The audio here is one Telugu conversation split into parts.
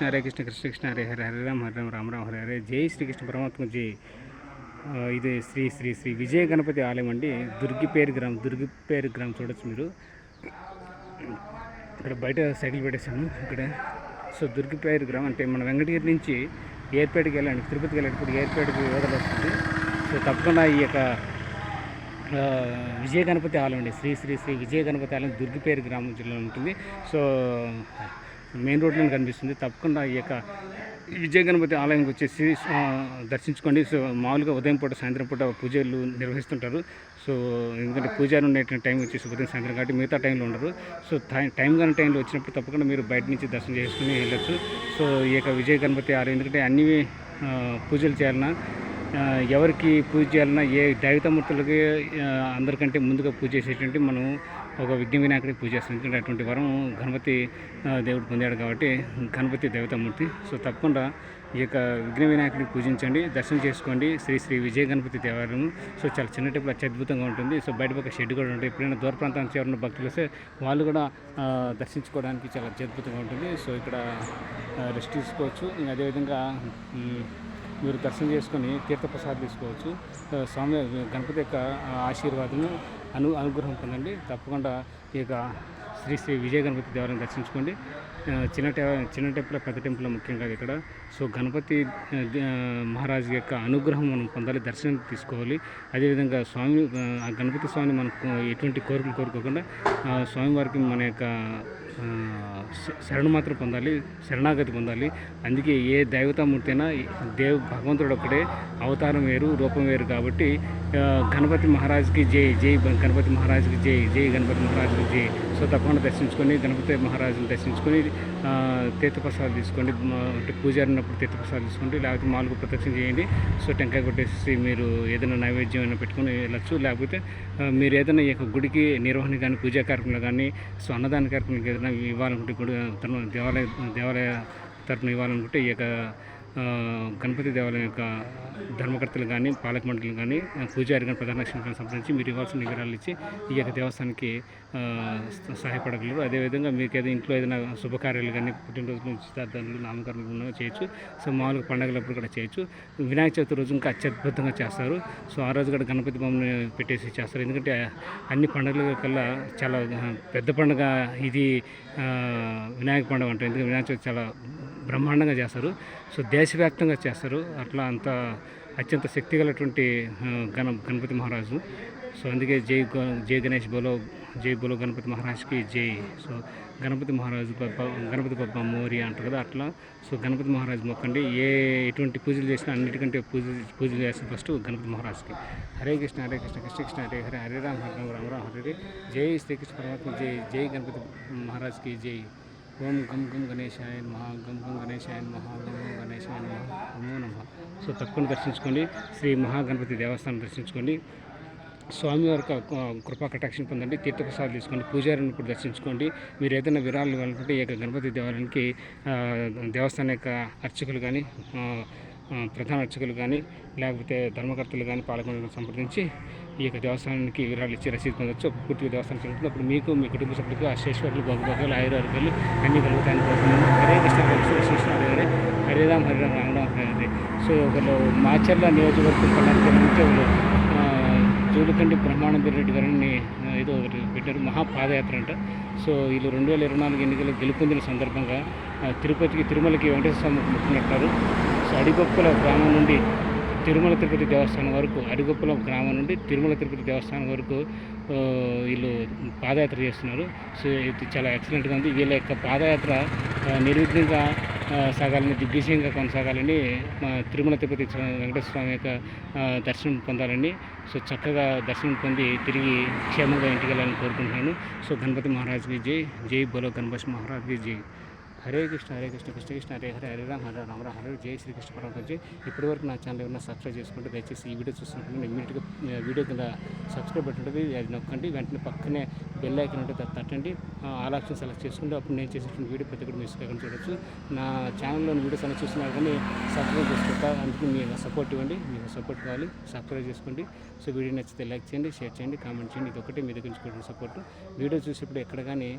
హరే కృష్ణ కృష్ణ కృష్ణ హరే హరే హరే రామ రామ రామ హరే హరే. జై శ్రీకృష్ణ పరమాత్మ జై. ఇది శ్రీ శ్రీ శ్రీ విజయ గణపతి ఆలయం అండి. దుర్గిపేరు గ్రామం చూడొచ్చు మీరు. ఇక్కడ బయట సైకిల్ పెట్టేశాను ఇక్కడ. సో దుర్గిపేరు గ్రామం అంటే మన వెంకటగిరి నుంచి ఏర్పేటకి వెళ్ళండి, తిరుపతికి వెళ్ళేటప్పుడు ఏర్పేటకి ఓదలు వస్తుంది. సో తప్పకుండా ఈ యొక్క విజయ గణపతి ఆలయం అండి. శ్రీ శ్రీ శ్రీ విజయ గణపతి ఆలయం దుర్గిపేరు గ్రామం జిల్లాలో ఉంటుంది. సో మెయిన్ రోడ్లో కనిపిస్తుంది. తప్పకుండా ఈ యొక్క విజయ గణపతి ఆలయానికి వచ్చేసి దర్శించుకోండి. సో మామూలుగా ఉదయం పూట సాయంత్రం పూట పూజలు నిర్వహిస్తుంటారు. సో ఎందుకంటే పూజలు ఉండేటువంటి టైం వచ్చేసి ఉదయం సాయంత్రం కాబట్టి మిగతా టైంలో ఉండరు. సో టైం కానీ టైంలో వచ్చినప్పుడు తప్పకుండా మీరు బయట నుంచి దర్శనం చేసుకుని వెళ్ళచ్చు. సో ఈ యొక్క విజయ గణపతి ఆలయం ఎందుకంటే అన్ని పూజలు చేయాలన్నా, ఎవరికి పూజ చేయాలన్నా, ఏ దైవతమూర్తులకి అందరికంటే ముందుగా పూజ చేసేటువంటి మనం ఒక విఘ్న వినాయకుడికి పూజ చేస్తాం. ఎందుకంటే అటువంటి వరం గణపతి దేవుడు పొందాడు కాబట్టి గణపతి దేవతామూర్తి. సో తప్పకుండా ఈ యొక్క విఘ్న వినాయకుడిని పూజించండి, దర్శనం చేసుకోండి. శ్రీ శ్రీ విజయ గణపతి దేవాలయం. సో చాలా చిన్న టైపులో అత్యద్భుతంగా ఉంటుంది. సో బయట పక్క షెడ్ కూడా ఉంటుంది. ఎప్పుడైనా దూర ప్రాంతానికి చేరున్న భక్తులు వస్తే వాళ్ళు కూడా దర్శించుకోవడానికి చాలా అత్యద్భుతంగా ఉంటుంది. సో ఇక్కడ రెస్ట్ తీసుకోవచ్చు. అదేవిధంగా మీరు దర్శనం చేసుకొని తీర్థప్రసాదం తీసుకోవచ్చు. స్వామి గణపతి యొక్క ఆశీర్వాదము అనుగ్రహం పొందండి. తప్పకుండా ఈ యొక్క శ్రీ శ్రీ విజయ గణపతి దేవాలయం దర్శించుకోండి. చిన్న టెంపుల్ పెద్ద టెంపుల్ ముఖ్యంగా ఇక్కడ. సో గణపతి మహారాజు యొక్క అనుగ్రహం మనం పొందాలి, దర్శనం తీసుకోవాలి. అదేవిధంగా ఆ గణపతి స్వామిని మనకు ఎటువంటి కోరికలు కోరుకోకుండా స్వామివారికి మన యొక్క శరణు మాత్రం పొందాలి, శరణాగతి పొందాలి. అందుకే ఏ దైవతామూర్తి అయినా భగవంతుడు ఒక్కడే, అవతారం వేరు, రూపం వేరు. కాబట్టి గణపతి మహారాజుకి జై, జై గణపతి మహారాజుకి జై, జై గణపతి మహారాజుకి జై. సో తప్పకుండా దర్శించుకొని గణపతి మహారాజుని దర్శించుకొని తీర్థప్రసాదాలు తీసుకోండి. అంటే పూజారి ఉన్నప్పుడు తీర్థప్రసాదాలు తీసుకోండి, లేకపోతే మామూలుగా ప్రదక్షిణ చేయండి. సో టెంకాయ కొట్టేసి మీరు ఏదైనా నైవేద్యం అయినా పెట్టుకొని వెళ్ళచ్చు. లేకపోతే మీరు ఏదైనా ఈ యొక్క గుడికి నిర్వహణ కానీ, పూజా కార్యక్రమాలు కానీ, సో అన్నదాన కార్యక్రమాలకు ఏదైనా ఇవ్వాలనుకుంటే గుడి దేవాలయ తరఫున ఇవ్వాలనుకుంటే ఈ యొక్క గణపతి దేవాలయం యొక్క ధర్మకర్తలు కానీ, పాలక మండలి కానీ, పూజారి కానీ, ప్రధాన లక్ష్మి సంబంధించి మీరు ఇవ్వాల్సిన వివరాలు ఇచ్చి ఈ యొక్క దేవస్థానానికి సహాయపడగలరు. అదేవిధంగా మీకు ఏదైనా ఇంట్లో ఏదైనా శుభకార్యాలు కానీ, పుట్టినరోజులు, నిశ్చితార్థాలు, నామకరణలు చేయొచ్చు. సో మామూలుగా పండుగలప్పుడు కూడా చేయొచ్చు. వినాయక చవితి రోజు ఇంకా అత్యద్భుతంగా చేస్తారు. సో ఆ రోజు కూడా గణపతి బొమ్మను పెట్టేసి చేస్తారు. ఎందుకంటే అన్ని పండుగల కల్లా చాలా పెద్ద పండుగ ఇది వినాయక పండుగ అంటారు. ఎందుకంటే వినాయక చవితి చాలా బ్రహ్మాండంగా చేస్తారు. సో దేశవ్యాప్తంగా చేస్తారు. అట్లా అంత అత్యంత శక్తి గలటువంటి గణపతి మహారాజు. సో అందుకే జై గణేష్ బోలో, జై బోలో గణపతి మహారాజ్కి జై. సో గణపతి మహారాజు గణపతి బప్ప మోరి అంటారు కదా, అట్లా. సో గణపతి మహారాజు మొక్కండి. ఎటువంటి పూజలు చేసినా అన్నిటికంటే పూజలు చేస్తే ఫస్ట్ గణపతి మహారాజుకి. హరే కృష్ణ హరే కృష్ణ కృష్ణ కృష్ణ హరే హరే హరే రామ హరే రామ రామ హరే. జై శ్రీకృష్ణ పరమాత్మ జై, జై గణపతి మహారాజ్కి జై. ఓం గం గం గణేశాయ మహా, గం గం గణేశాయ మహా, గం గం గణేశాయ మహా, నమో నమః. సో తప్పకుండా దర్శించుకోండి. శ్రీ మహాగణపతి దేవస్థానం దర్శించుకోండి. స్వామివారి కృపా కటాక్షం పొందండి. తీర్థప్రసాదాలు తీసుకోండి. పూజారిని ఇప్పుడు దర్శించుకోండి. మీరు ఏదైనా విరాళాలు ఇవ్వాలనుకుంటే ఈ యొక్క గణపతి దేవాలయానికి దేవస్థానం యొక్క అర్చకులు కానీ, ప్రధాన అర్చకులు కానీ, లేకపోతే ధర్మకర్తలు కానీ, పాలకులను సంప్రదించి ఈ యొక్క దేవస్థానానికి వివరాలు ఇచ్చి రసీదు పొందవచ్చు. పూర్తిగా దేవస్థానం చెందుతుంది. అప్పుడు మీకు, మీ కుటుంబ సభ్యులకు అశేశ్వర్లు, భోగభోగాలు, ఆయురారోగ్యాలు అన్నీ కలుగుతాయని కోరుతున్నాను. హరే కృష్ణ కృష్ణ హరే హరే హరే రామ హరే రామ రామ హరే హరే. సో ఒకళ్ళు మాచర్ల నియోజకవర్గం పల్నాడు నుంచి ఒకళ్ళు జూలకండి బ్రహ్మానంద రెడ్డి గారిని ఏదో ఒకటి పెట్టారు, మహాపాదయాత్ర అంట. సో వీళ్ళు 2024 ఎన్నికలు గెలుపొందిన సందర్భంగా తిరుమలకి వెంకటేశ్వర స్వామి మొక్కున్నట్టారు. సో అడిగొప్పల గ్రామం నుండి తిరుమల తిరుపతి దేవస్థానం వరకు, అడిగొప్పల గ్రామం నుండి తిరుమల తిరుపతి దేవస్థానం వరకు వీళ్ళు పాదయాత్ర చేస్తున్నారు. సో ఇది చాలా ఎక్సలెంట్గా ఉంది. వీళ్ళ యొక్క పాదయాత్ర నిర్విఘ్నంగా సాగాలని, దిగ్విజయంగా కొనసాగాలని, తిరుమల తిరుపతి వెంకటేశ్వర స్వామి యొక్క దర్శనం పొందాలని, సో చక్కగా దర్శనం పొంది తిరిగి క్షేమంగా ఇంటికి వెళ్ళాలని కోరుకుంటున్నాను. సో గణపతి మహారాజ్కి జై, జై బోలో గణపతి మహారాజ్కి జై. హరే కృష్ణ కృష్ణ కృష్ణ హరే హరే హరే రామ హరే రామ రామ హరే. జై శ్రీకృష్ణ పరమాత్మ జై. ఇప్పటివరకు నా ఛానల్ ఏమైనా సబ్స్క్రైబ్ చేసుకుంటే దయచేసి ఈ వీడియో చూస్తున్నప్పుడు ఇమీడియట్గా వీడియో కింద సబ్స్క్రైబ్ పెట్టుంటుంది, అది నొక్కండి. వెంటనే పక్కనే బెల్ ఐకాన్ ఉంటే తట్టండి, ఆల్ ఆప్షన్ సెలెక్ట్ చేసుకుంటే అప్పుడు నేను చేసినటువంటి వీడియో ప్రతి ఒక్కటి మిస్ కాకుండా చూడొచ్చు. నా ఛానల్లోని వీడియోస్ అన్ని చూస్తున్నారు కానీ సబ్స్క్రైబ్ చేసుకుంటా, అందుకు మీ సపోర్ట్ ఇవ్వండి, మీకు సపోర్ట్ కావాలి, సబ్స్క్రైబ్ చేసుకోండి. సో వీడియో నచ్చితే లైక్ చేయండి, షేర్ చేయండి, కామెంట్ చేయండి. ఇది ఒకటి మీ దగ్గర నుంచి సపోర్ట్. వీడియో చూసేప్పుడు ఎక్కడ కానీ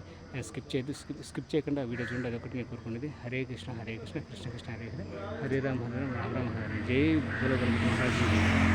స్కిప్ చేయొద్దు, స్కిప్ చేయకుండా వీడియో చూడండి, అదొకటి నేను కోరుకునేది. హరే కృష్ణ కృష్ణ కృష్ణ హరే హరే, హరే రామ హరే రామ రామ రామ హరే. జై బోలో గణపతి మహారాజ్.